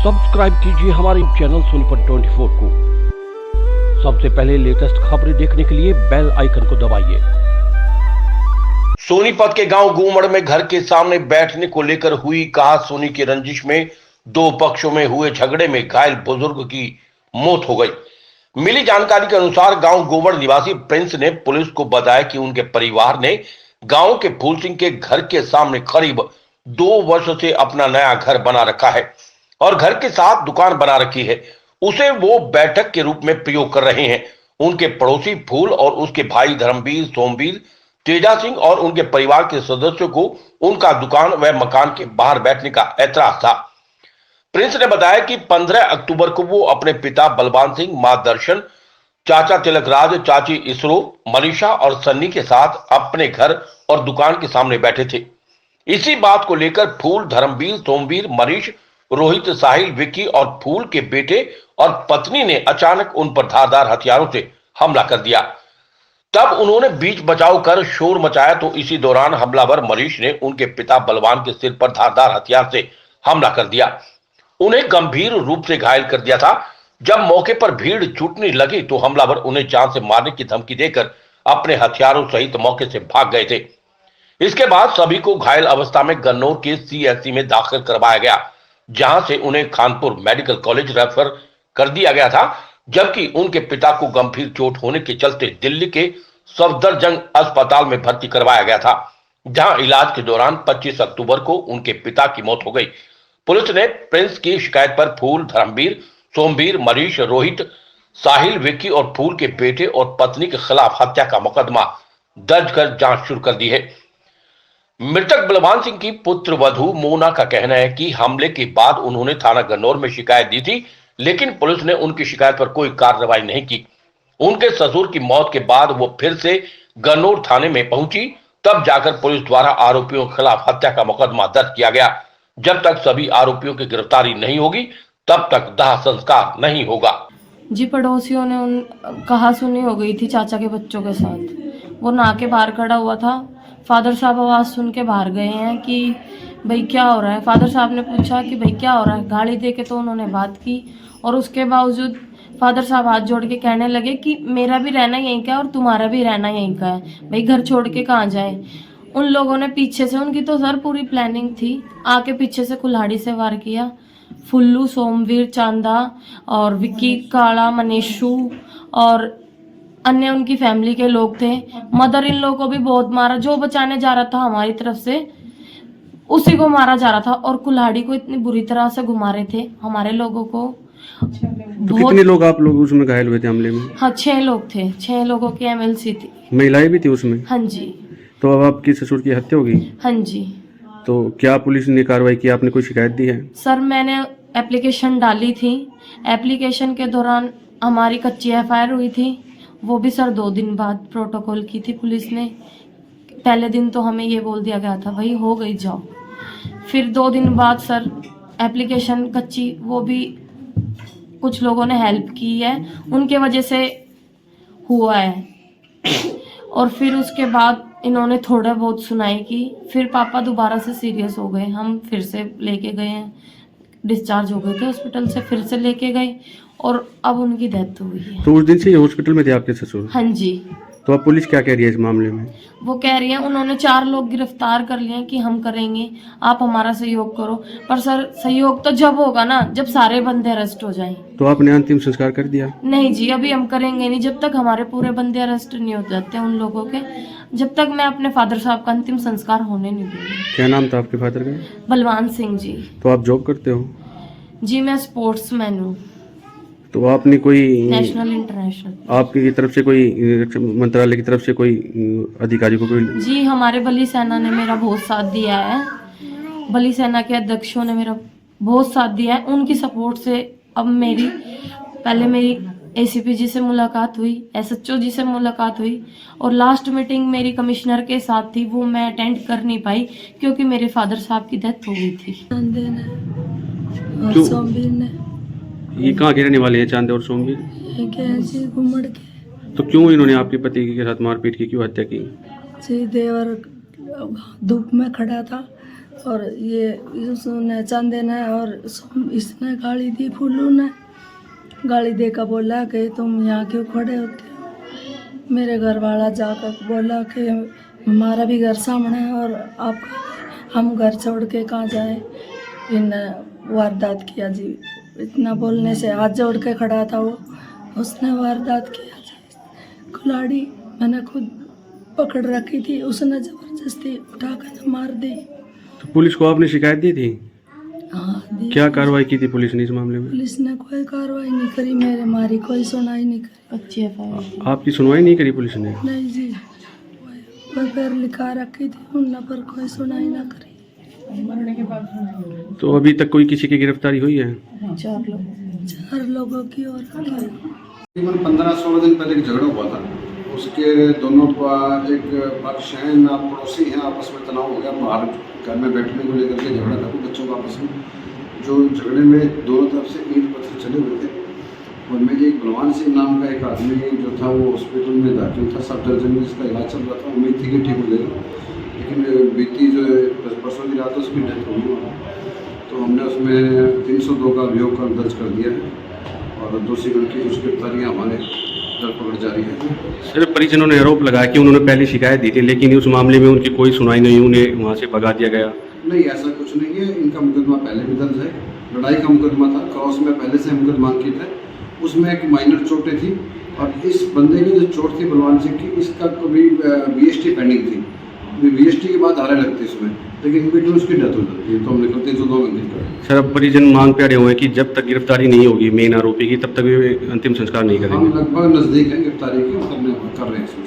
Subscribe कीजिए हमारे channel Sonipat 24 को। सबसे पहले लेटेस्ट खबरें देखने के लिए बेल आइकन को दबाइए। सोनीपत के गांव गुमड़ में घर के सामने बैठने को लेकर हुई कहा-सुनी की रंजिश में दो पक्षों में हुए झगड़े में घायल बुजुर्ग की मौत हो गई। मिली जानकारी के अनुसार गांव गुमड़ निवासी प्रिंस ने पुलिस को बताया कि उनके परिवार ने गांव के फूल सिंह के घर के सामने करीब 2 वर्ष से अपना नया घर बना रखा है और घर के साथ दुकान बना रखी है। उसे वो बैठक के रूप में प्रयोग कर रहे हैं। उनके पड़ोसी फूल और उसके भाई धर्मवीर, सोमवीर, तेजा सिंह और उनके परिवार के सदस्यों को उनका दुकान व मकान के बाहर बैठने का ऐतराज था। प्रिंस ने बताया कि 15 अक्टूबर को वो अपने पिता बलवान सिंह, मां दर्शन, चाचा तिलकराज, चाची इसरो, मनीषा और सन्नी के साथ अपने घर और दुकान के सामने बैठे थे। इसी बात को लेकर फूल, धर्मवीर, सोमवीर, मनीष, रोहित, साहिल, विक्की और फूल के बेटे और पत्नी ने अचानक उन पर धारदार हथियारों से हमला कर दिया। तब उन्होंने बीच बचाव कर शोर मचाया तो इसी दौरान हमलावर मनीष ने उनके पिता बलवान के सिर पर धारदार हथियार से हमला कर दिया। उन्हें गंभीर रूप से घायल कर दिया था। जब मौके पर भीड़ जुटने लगी तो हमलावर उन्हें जान से मारने की धमकी देकर अपने हथियारों सहित मौके से भाग गए थे। इसके बाद सभी को घायल अवस्था में गन्नौर के सीएचसी में दाखिल करवाया गया, जहां से उन्हें कानपुर मेडिकल कॉलेज रेफर कर दिया गया था, जबकि उनके पिता को गंभीर चोट होने के चलते दिल्ली के सफदरजंग अस्पताल में भर्ती करवाया गया था, जहां इलाज के दौरान 25 अक्टूबर को उनके पिता की मौत हो गई। पुलिस ने प्रिंस की शिकायत पर फूल, धर्मवीर, सोमवीर, मनीष, रोहित, साहिल, विक्की और फूल के बेटे और पत्नी के खिलाफ हत्या का मुकदमा दर्ज कर जांच शुरू कर दी है। मृतक बलवान सिंह की पुत्र वधू मोना का कहना है कि हमले के बाद उन्होंने थाना गन्नौर में शिकायत दी थी, लेकिन पुलिस ने उनकी शिकायत पर कोई कार्रवाई नहीं की। उनके ससुर की मौत के बाद वो फिर से गन्नौर थाने में पहुंची, तब जाकर पुलिस द्वारा आरोपियों के खिलाफ हत्या का मुकदमा दर्ज किया गया। जब तक सभी आरोपियों की गिरफ्तारी नहीं होगी तब तक दाह संस्कार नहीं होगा। जी, पड़ोसियों ने कहा सुनी हो गई थी चाचा के बच्चों के साथ। वो नहा के बाहर खड़ा हुआ था। फादर साहब आवाज़ सुन के बाहर गए हैं कि भाई क्या हो रहा है। फादर साहब ने पूछा कि भाई क्या हो रहा है। गाली दे के तो उन्होंने बात की और उसके बावजूद फादर साहब हाथ जोड़ के कहने लगे कि मेरा भी रहना यहीं का है और तुम्हारा भी रहना यहीं का है, भाई घर छोड़ के कहाँ जाए। उन लोगों ने पीछे से, उनकी तो सर पूरी प्लानिंग थी, आके पीछे से कुल्हाड़ी से वार किया। फुल्लू, सोमवीर, चांदा और विक्की, काला, मनीषू और अन्य उनकी फैमिली के लोग थे। मदर इन लोगों को भी बहुत मारा। जो बचाने जा रहा था हमारी तरफ से उसी को मारा जा रहा था और कुल्हाड़ी को इतनी बुरी तरह से घुमा रहे थे हमारे लोगों को। तो कितने लोग आप लोग उसमें घायल हुए थे हमले में? हाँ, 6 लोग थे। 6 लोगों की एमएलसी थी। महिलाएं भी थी उसमें? हाँ जी। तो अब आपके ससुर की हत्या हो गई? हाँ जी। तो क्या पुलिस ने कार्रवाई की? आपने कोई शिकायत दी है? सर, मैंने एप्लीकेशन डाली थी। एप्लीकेशन के दौरान हमारी कच्ची एफआईआर हुई थी। वो भी सर 2 दिन बाद प्रोटोकॉल की थी पुलिस ने। पहले दिन तो हमें ये बोल दिया गया था भाई हो गई जाओ। फिर 2 दिन बाद सर एप्लीकेशन कच्ची, वो भी कुछ लोगों ने हेल्प की है, उनके वजह से हुआ है। और फिर उसके बाद इन्होंने थोड़ा बहुत सुनाई की। फिर पापा दोबारा से सीरियस हो गए। हम फिर से लेके गए हैं, डिस्चार्ज हो गए थे हॉस्पिटल से, फिर से लेके गए और अब उनकी डेथ हुई है। तो उस दिन से ये हॉस्पिटल में थे आपके ससुर? हाँ जी। तो अब पुलिस क्या कह रही है इस मामले में? वो कह रही है उन्होंने 4 लोग गिरफ्तार कर लिए कि हम करेंगे, आप हमारा सहयोग करो। पर सर, सहयोग तो जब होगा ना जब सारे बंदे अरेस्ट हो जाएं। तो आपने अंतिम संस्कार कर दिया? नहीं जी, अभी हम करेंगे नहीं जब तक हमारे पूरे बंदे अरेस्ट नहीं हो जाते उन लोगों के। जब तक मैं अपने फादर साहब का अंतिम संस्कार होने नहीं दूंगी। क्या नाम था आपके फादर का? बलवान सिंह जी। तो आप जॉब करते हो? जी, मैं स्पोर्ट्समैन हूँ। तो आपने कोई नेशनल, इंटरनेशनल आपकी तरफ से कोई मंत्रालय की तरफ से कोई अधिकारी को कोई? जी, हमारे बली सेना ने मेरा बहुत साथ दिया है। बली सेना के अध्यक्षों ने मेरा बहुत साथ दिया है। उनकी सपोर्ट से अब पहले मेरी एसीपी जी से मुलाकात हुई, एसएचओ जी से मुलाकात हुई और लास्ट मीटिंग मेरी कमिश्नर के साथ थी, वो मैं अटेंड कर नहीं पाई क्योंकि मेरे फादर साहब की डेथ हो गई थी। ये कहाँ के रहने वाले हैं चांदे और सोमवीर? घुमड़ के। तो क्यों इन्होंने आपके पति के साथ मारपीट की, क्यों हत्या की? जी, देवर धूप में खड़ा था और ये उसने चंदे ने और इसने गाली दी, फूलू ने गाली देकर बोला कि तुम यहाँ क्यों खड़े होते हो। मेरे घर वाला जाकर बोला कि हमारा भी घर सामने है और आप हम घर छोड़ के कहाँ जाए। इन वारदात किया जी, इतना बोलने से हाथ जोड़ के खड़ा था वो, उसने वारदात किया जी। कुल्हाड़ी मैंने खुद पकड़ रखी थी, उसने जबरदस्ती उठाकर मार दी। तो पुलिस को आपने शिकायत दी थी? हाँ दी। क्या कार्रवाई की थी पुलिस ने इस मामले में? पुलिस ने कोई कार्रवाई नहीं करी, मेरे मारी कोई सुनाई नहीं करी। अच्छी एफ आपकी सुनवाई नहीं करी पुलिस ने? नहीं जी, कोई पैर लिखा रखी थी उन पर, कोई सुनाई ना करी। तो अभी तक कोई किसी की गिरफ्तारी हुई है? 4 लोगों की और तकरीबन 15-16 दिन पहले एक झगड़ा हुआ था। उसके दोनों का एक पक्ष हैं ना, पड़ोसी हैं, आपस में तनाव हो गया। बाहर घर में बैठने को लेकर के झगड़ा था बच्चों का आपस में, जो झगड़े में दोनों तरफ से ईंट पत्थर चले हुए थे। और में एक बलवान सिंह नाम का एक आदमी जो था वो हॉस्पिटल में दाखिल था, सब दर्जन में जिसका इलाज चल रहा था। उम्मीद थी कि ठीक हो जाएगा, लेकिन बीती जो परसों की रात उसकी डेथ हो गई। तो हमने उसमें 302 का अभियोग दर्ज कर दिया है और दोषी की कुछ गिरफ्तारियाँ हमारे धरपकड़ जारी है। सर, परिजनों ने आरोप लगाया कि उन्होंने पहले शिकायत दी थी, लेकिन उस मामले में उनकी कोई सुनवाई नहीं, उन्हें वहाँ से भगा दिया गया। नहीं, ऐसा कुछ नहीं है। इनका मुकदमा पहले भी दर्ज है, लड़ाई का मुकदमा था, क्रॉस में पहले से मुकदमा अंकित है। उसमें एक माइनर चोटें थी और इस बंदे की जो चोट थी बलवान सिंह की, इसका कभी BST पेंडिंग थी। BST के बाद हारे लगती इसमें, लेकिन बीच उसकी डेथ हो जाती है। तो हमने करते 2 महीने का। सर, अब परिजन मांग पे अड़े हुए हैं कि जब तक गिरफ्तारी नहीं होगी मेन आरोपी की, तब तक वे अंतिम संस्कार नहीं हम करेंगे। लगभग नज़दीक हैं गिरफ्तारी के, कर रहे हैं इसमें।